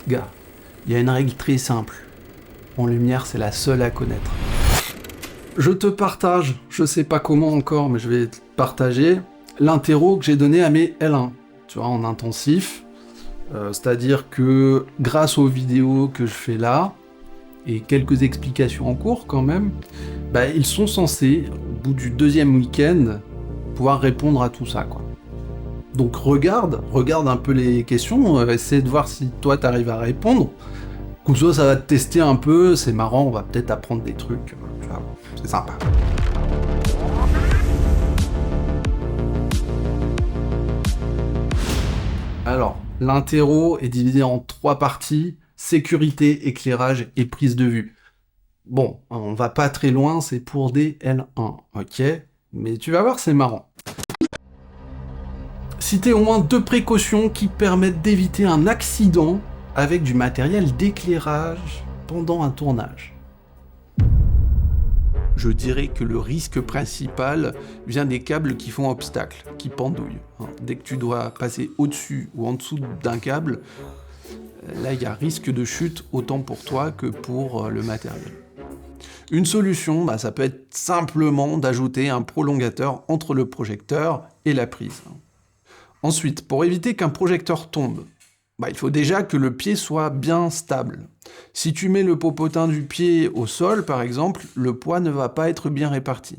Gars, il y a une règle très simple. En lumière, c'est la seule à connaître. Je te partage, je sais pas comment encore, mais je vais te partager l'interro que j'ai donné à mes L1, tu vois, en intensif. C'est-à-dire que grâce aux vidéos que je fais là, et quelques explications en cours quand même, bah, ils sont censés, au bout du deuxième week-end, pouvoir répondre à tout ça, quoi. Donc regarde un peu les questions, essaie de voir si toi t'arrives à répondre. Comme ça va te tester un peu, c'est marrant, on va peut-être apprendre des trucs, tu vois, c'est sympa. Alors, l'interro est divisé en 3 parties, sécurité, éclairage et prise de vue. Bon, on va pas très loin, c'est pour des L1, ok? Mais tu vas voir, c'est marrant. Citer au moins 2 précautions qui permettent d'éviter un accident avec du matériel d'éclairage pendant un tournage. Je dirais que le risque principal vient des câbles qui font obstacle, qui pendouillent. Dès que tu dois passer au-dessus ou en dessous d'un câble, là il y a risque de chute autant pour toi que pour le matériel. Une solution, ça peut être simplement d'ajouter un prolongateur entre le projecteur et la prise. Ensuite, pour éviter qu'un projecteur tombe, il faut déjà que le pied soit bien stable. Si tu mets le popotin du pied au sol, par exemple, le poids ne va pas être bien réparti.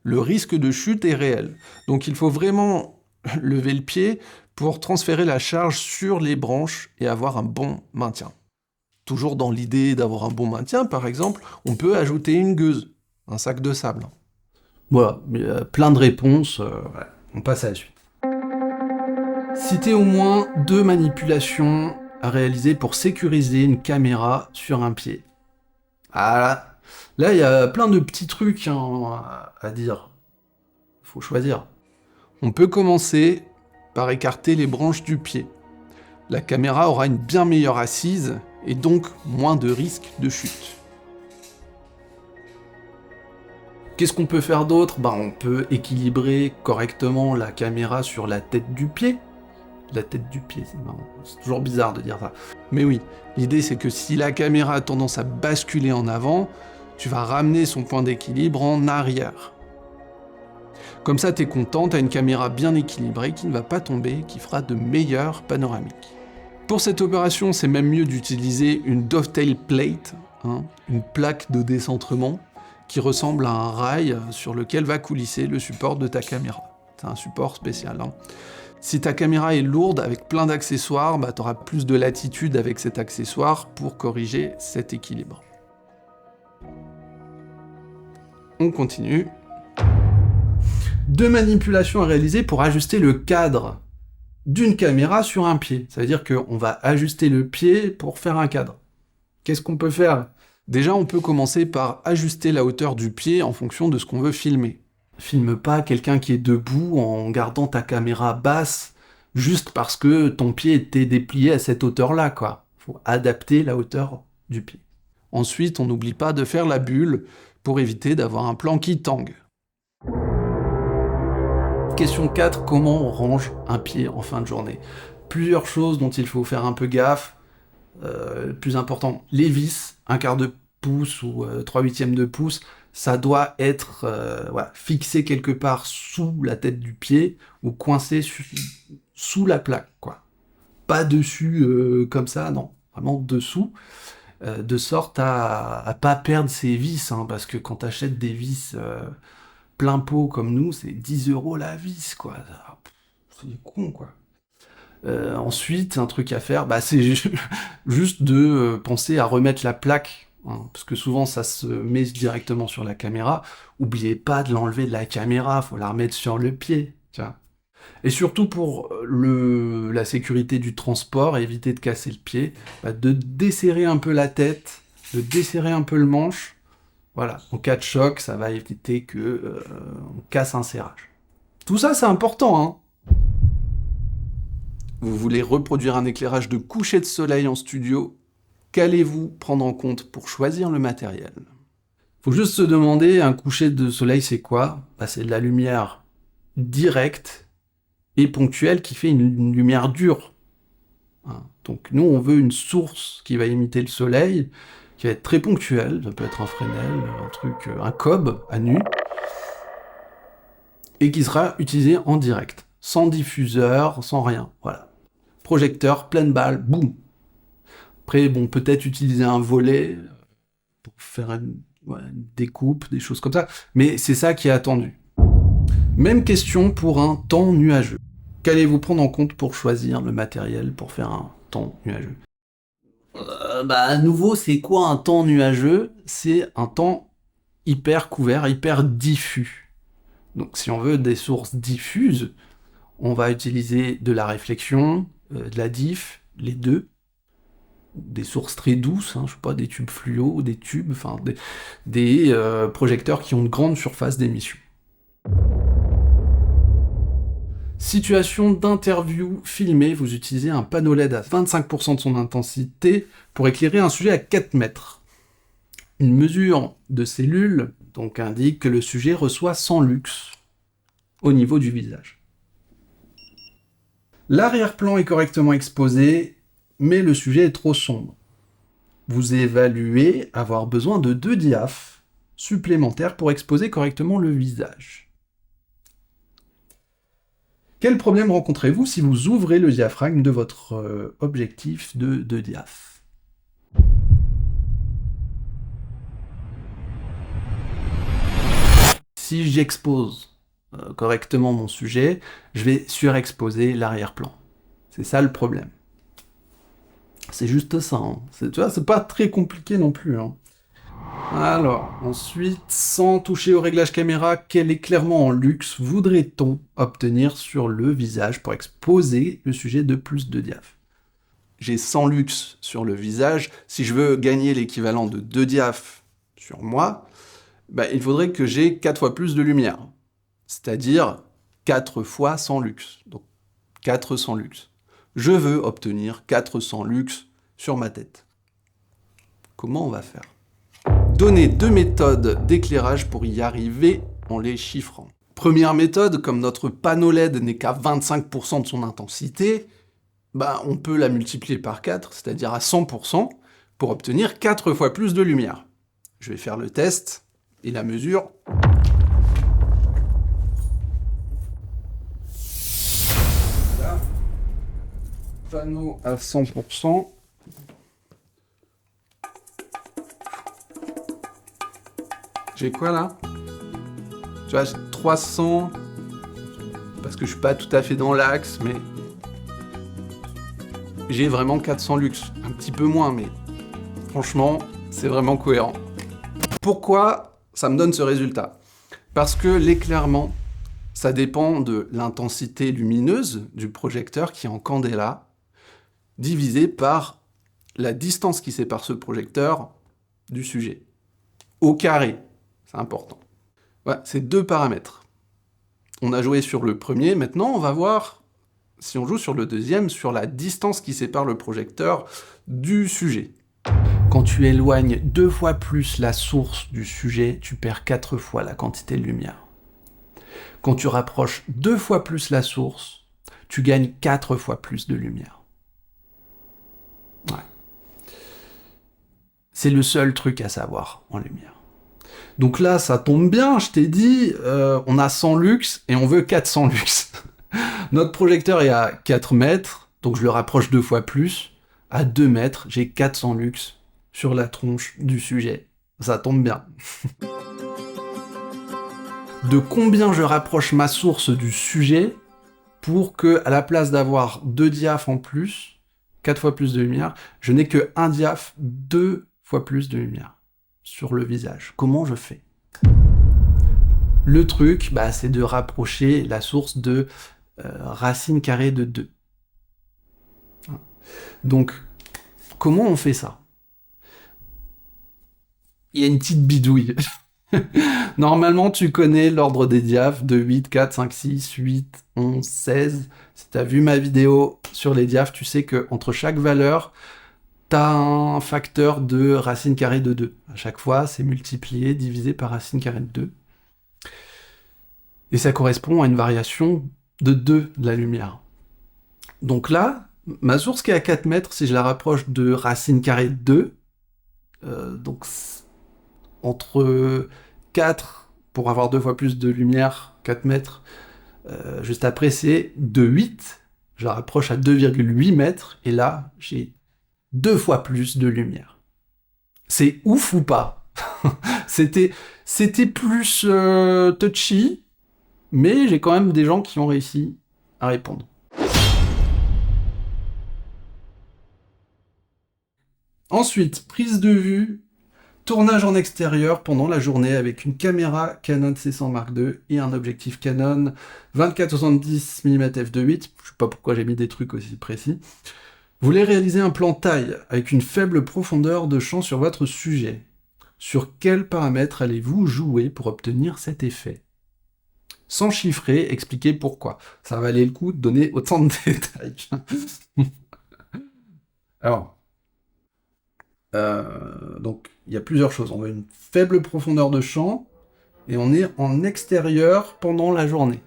Le risque de chute est réel. Donc il faut vraiment lever le pied pour transférer la charge sur les branches et avoir un bon maintien. Toujours dans l'idée d'avoir un bon maintien, par exemple, on peut ajouter une gueuse, un sac de sable. Voilà, plein de réponses, on passe à la suite. Citer au moins 2 manipulations à réaliser pour sécuriser une caméra sur un pied. Ah là, il y a plein de petits trucs à dire. Faut choisir. On peut commencer par écarter les branches du pied. La caméra aura une bien meilleure assise et donc moins de risque de chute. Qu'est-ce qu'on peut faire d'autre ? On peut équilibrer correctement la caméra sur la tête du pied. La tête du pied, c'est marrant. C'est toujours bizarre de dire ça. Mais oui, l'idée c'est que si la caméra a tendance à basculer en avant, tu vas ramener son point d'équilibre en arrière. Comme ça, t'es content, t'as une caméra bien équilibrée qui ne va pas tomber, qui fera de meilleures panoramiques. Pour cette opération, c'est même mieux d'utiliser une dovetail plate, une plaque de décentrement, qui ressemble à un rail sur lequel va coulisser le support de ta caméra. C'est un support spécial. Si ta caméra est lourde avec plein d'accessoires, tu auras plus de latitude avec cet accessoire pour corriger cet équilibre. On continue. 2 manipulations à réaliser pour ajuster le cadre d'une caméra sur un pied. Ça veut dire qu'on va ajuster le pied pour faire un cadre. Qu'est-ce qu'on peut faire ? Déjà, on peut commencer par ajuster la hauteur du pied en fonction de ce qu'on veut filmer. Filme pas quelqu'un qui est debout en gardant ta caméra basse juste parce que ton pied était déplié à cette hauteur-là, quoi. Faut adapter la hauteur du pied. Ensuite, on n'oublie pas de faire la bulle pour éviter d'avoir un plan qui tangue. Question 4, comment on range un pied en fin de journée ? Plusieurs choses dont il faut faire un peu gaffe. Plus important, les vis, 1/4 de pouce ou 3/8 de pouce, ça doit être fixé quelque part sous la tête du pied ou coincé sous la plaque, quoi. Pas dessus comme ça, non, vraiment dessous, de sorte à pas perdre ses vis, parce que quand t'achètes des vis plein pot comme nous, c'est 10 € la vis, quoi. C'est con, quoi. Ensuite, un truc à faire, c'est juste de penser à remettre la plaque, parce que souvent ça se met directement sur la caméra. Oubliez pas de l'enlever de la caméra, faut la remettre sur le pied, tu vois. Et surtout pour la sécurité du transport, éviter de casser le pied, de desserrer un peu la tête, de desserrer un peu le manche. Voilà, en cas de choc, ça va éviter que on casse un serrage. Tout ça, c'est important, Vous voulez reproduire un éclairage de coucher de soleil en studio ? Qu'allez-vous prendre en compte pour choisir le matériel ? Faut juste se demander, un coucher de soleil, c'est quoi ? C'est de la lumière directe et ponctuelle qui fait une lumière dure. hein. Donc nous, on veut une source qui va imiter le soleil, qui va être très ponctuelle, ça peut être un Fresnel, un truc, un cob à nu, et qui sera utilisé en direct, sans diffuseur, sans rien, voilà. Projecteur, pleine balle, boum. Après, bon, peut-être utiliser un volet pour faire une découpe, des choses comme ça, mais c'est ça qui est attendu. Même question pour un temps nuageux. Qu'allez-vous prendre en compte pour choisir le matériel pour faire un temps nuageux? À nouveau, c'est quoi un temps nuageux? C'est un temps hyper couvert, hyper diffus. Donc si on veut des sources diffuses, on va utiliser de la réflexion, de la diff, les deux. Des sources très douces, hein, je sais pas, des tubes fluo, des tubes, enfin des projecteurs qui ont une grande surface d'émission. Situation d'interview filmée, vous utilisez un panneau LED à 25% de son intensité pour éclairer un sujet à 4 mètres. Une mesure de cellule donc indique que le sujet reçoit 100 lux au niveau du visage. L'arrière-plan est correctement exposé, mais le sujet est trop sombre. Vous évaluez avoir besoin de 2 diaphes supplémentaires pour exposer correctement le visage. Quel problème rencontrez-vous si vous ouvrez le diaphragme de votre objectif de 2 diaphes? Si j'expose correctement mon sujet, je vais surexposer l'arrière-plan. C'est ça le problème. C'est juste ça, hein. Tu vois, c'est pas très compliqué non plus, hein. Alors, ensuite, sans toucher au réglage caméra, quel éclairement en luxe voudrait-on obtenir sur le visage pour exposer le sujet de plus de diaphes? J'ai 100 lux sur le visage, si je veux gagner l'équivalent de 2 diaphes sur moi, il faudrait que j'ai 4 fois plus de lumière, c'est-à-dire 4 fois 100 lux, donc 400 lux. Je veux obtenir 400 lux sur ma tête. Comment on va faire? Donnez 2 méthodes d'éclairage pour y arriver en les chiffrant. Première méthode, comme notre panneau LED n'est qu'à 25% de son intensité, on peut la multiplier par 4, c'est-à-dire à 100%, pour obtenir 4 fois plus de lumière. Je vais faire le test et la mesure. Là. Panneau à 100%. J'ai quoi là? Tu vois, j'ai 300, parce que je suis pas tout à fait dans l'axe, mais j'ai vraiment 400 lux. Un petit peu moins, mais franchement, c'est vraiment cohérent. Pourquoi ça me donne ce résultat? Parce que l'éclairement, ça dépend de l'intensité lumineuse du projecteur qui est en candela, divisé par la distance qui sépare ce projecteur du sujet. Au carré. C'est important. Voilà, c'est 2 paramètres. On a joué sur le premier, maintenant on va voir, si on joue sur le deuxième, sur la distance qui sépare le projecteur du sujet. Quand tu éloignes 2 fois plus la source du sujet, tu perds 4 fois la quantité de lumière. Quand tu rapproches 2 fois plus la source, tu gagnes 4 fois plus de lumière. Ouais. C'est le seul truc à savoir en lumière. Donc là, ça tombe bien, je t'ai dit, on a 100 lux et on veut 400 lux. Notre projecteur est à 4 mètres, donc je le rapproche 2 fois plus. À 2 mètres, j'ai 400 lux sur la tronche du sujet. Ça tombe bien. De combien je rapproche ma source du sujet pour que, à la place d'avoir 2 diaphes en plus, 4 fois plus de lumière, je n'ai que 1 diaphe, 2 fois plus de lumière sur le visage. Comment je fais? Le truc, c'est de rapprocher la source de racine carrée de 2. Donc, comment on fait ça? Il y a une petite bidouille. Normalement, tu connais l'ordre des diaphes de 8, 4, 5, 6, 8, 11, 16. Si tu as vu ma vidéo sur les diaphes, tu sais qu'entre chaque valeur, tu as un facteur de racine carrée de 2. À chaque fois, c'est multiplié, divisé par racine carrée de 2. Et ça correspond à une variation de 2 de la lumière. Donc là, Ma source qui est à 4 mètres, si je la rapproche de racine carrée de 2, donc entre 4, pour avoir 2 fois plus de lumière, 4 mètres, juste après c'est de 8, je la rapproche à 2,8 mètres, et là j'ai 2 fois plus de lumière. C'est ouf ou pas? C'était plus touchy, mais j'ai quand même des gens qui ont réussi à répondre. Ensuite, prise de vue, tournage en extérieur pendant la journée avec une caméra Canon C100 Mark II et un objectif Canon 24-70 mm f2.8. Je sais pas pourquoi j'ai mis des trucs aussi précis. Vous voulez réaliser un plan taille avec une faible profondeur de champ sur votre sujet. Sur quels paramètres allez-vous jouer pour obtenir cet effet? Sans chiffrer, expliquez pourquoi. Ça valait le coup de donner autant de détails. Alors, donc il y a plusieurs choses. On a une faible profondeur de champ et on est en extérieur pendant la journée.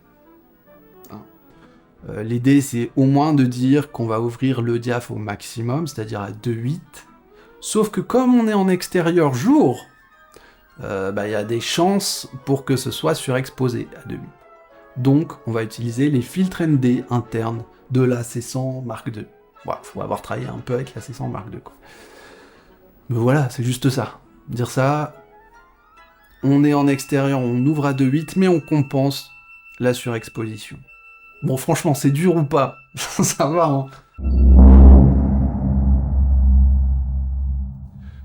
L'idée c'est au moins de dire qu'on va ouvrir le diaph au maximum, c'est-à-dire à 2,8. Sauf que comme on est en extérieur jour, y a des chances pour que ce soit surexposé à 2,8. Donc on va utiliser les filtres ND internes de la C100 Mark II. Voilà, faut avoir travaillé un peu avec la C100 Mark II, quoi. Mais voilà, c'est juste ça. Dire ça, on est en extérieur, on ouvre à 2,8, mais on compense la surexposition. Bon, franchement, c'est dur ou pas? Ça va, hein.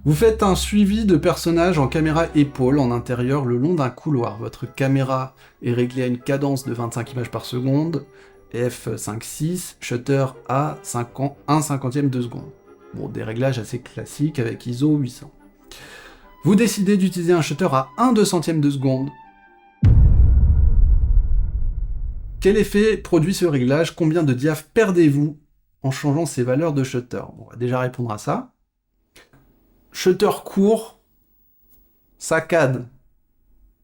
Vous faites un suivi de personnage en caméra épaule en intérieur le long d'un couloir. Votre caméra est réglée à une cadence de 25 images par seconde, f5.6, shutter à 1/50 de seconde. Bon, des réglages assez classiques avec ISO 800. Vous décidez d'utiliser un shutter à 1/200 de seconde. Quel effet produit ce réglage? Combien de diaph perdez-vous en changeant ces valeurs de shutter? On va déjà répondre à ça. Shutter court, saccade.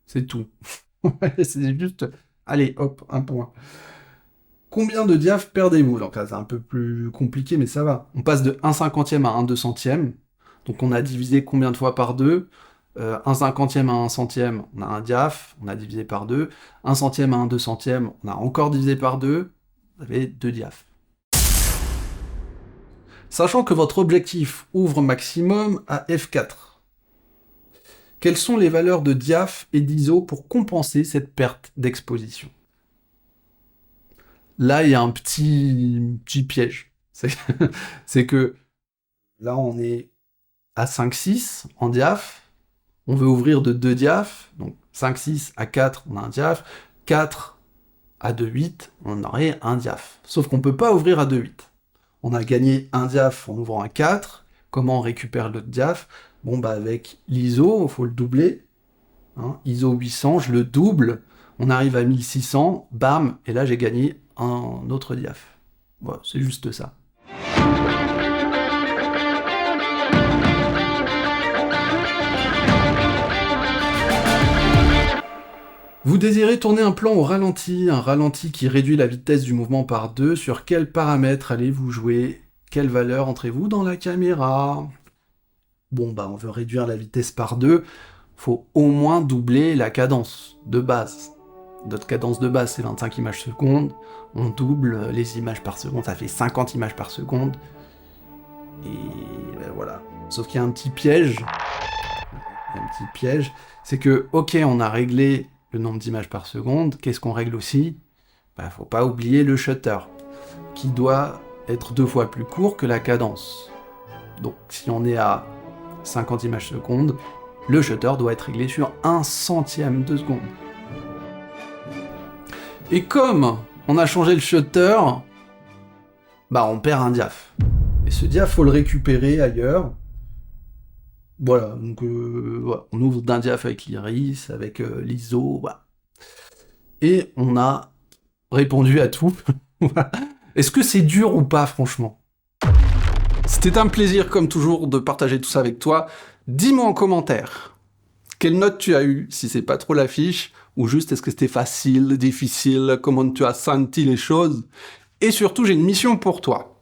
C'est tout. C'est juste... Allez, hop, un point. Combien de diaph perdez-vous? Donc là, c'est un peu plus compliqué, mais ça va. On passe de 1/50 à 1/200. Donc on a divisé combien de fois par 2? 1/50 à 1/100, on a un diaph, on a divisé par 2. 1/100 à 1/200, on a encore divisé par 2. Vous avez 2 diaph. Sachant que votre objectif ouvre maximum à f4. Quelles sont les valeurs de diaph et d'ISO pour compenser cette perte d'exposition? Là, il y a un petit piège. C'est que là, on est à 5,6 en diaph. On veut ouvrir de 2 diaph. Donc 5,6 à 4, on a un diaph. 4 à 2,8, on aurait un diaph. Sauf qu'on ne peut pas ouvrir à 2,8. On a gagné un diaph en ouvrant à 4. Comment on récupère l'autre diaph? Bon, avec l'ISO, il faut le doubler. ISO 800, je le double. On arrive à 1600, bam, et là j'ai gagné un autre diaph. Voilà, c'est juste ça. Vous désirez tourner un plan au ralenti, un ralenti qui réduit la vitesse du mouvement par 2. Sur quels paramètres allez-vous jouer? Quelle valeur entrez-vous dans la caméra? Bon, on veut réduire la vitesse par 2. Faut au moins doubler la cadence de base. Notre cadence de base, c'est 25 images secondes. On double les images par seconde, ça fait 50 images par seconde. Et voilà. Sauf qu'il y a un petit piège. C'est que, ok, on a réglé le nombre d'images par seconde. Qu'est-ce qu'on règle aussi? Faut pas oublier le shutter, qui doit être 2 fois plus court que la cadence. Donc, si on est à 50 images secondes, le shutter doit être réglé sur 1/100 de seconde. Et comme on a changé le shutter, on perd un diaph. Et ce diaph, faut le récupérer ailleurs. Voilà, donc on ouvre d'un diaph avec l'iris, avec l'ISO, voilà. Et on a répondu à tout. Est-ce que c'est dur ou pas, franchement? C'était un plaisir, comme toujours, de partager tout ça avec toi. Dis-moi en commentaire quelle note tu as eu, si c'est pas trop la fiche, ou juste est-ce que c'était facile, difficile, comment tu as senti les choses. Et surtout, j'ai une mission pour toi.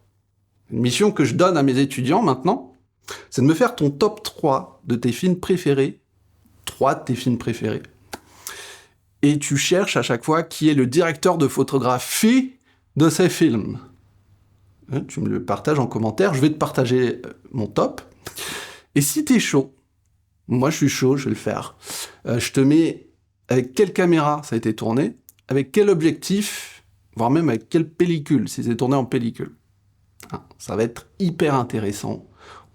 Une mission que je donne à mes étudiants maintenant, c'est de me faire ton top 3 de tes films préférés. 3 de tes films préférés. Et tu cherches à chaque fois qui est le directeur de photographie de ces films. Tu me le partages en commentaire, je vais te partager mon top. Et si t'es chaud, moi je suis chaud, je vais le faire. Je te mets avec quelle caméra ça a été tourné, avec quel objectif, voire même avec quelle pellicule, si c'est tourné en pellicule. Ça va être hyper intéressant.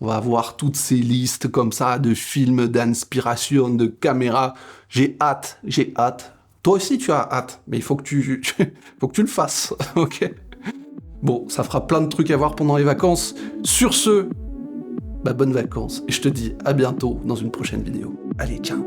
On va avoir toutes ces listes comme ça de films, d'inspiration, de caméras. J'ai hâte. Toi aussi tu as hâte, mais il faut que tu le fasses, ok ? Bon, ça fera plein de trucs à voir pendant les vacances. Sur ce, bonnes vacances. Et je te dis à bientôt dans une prochaine vidéo. Allez, ciao.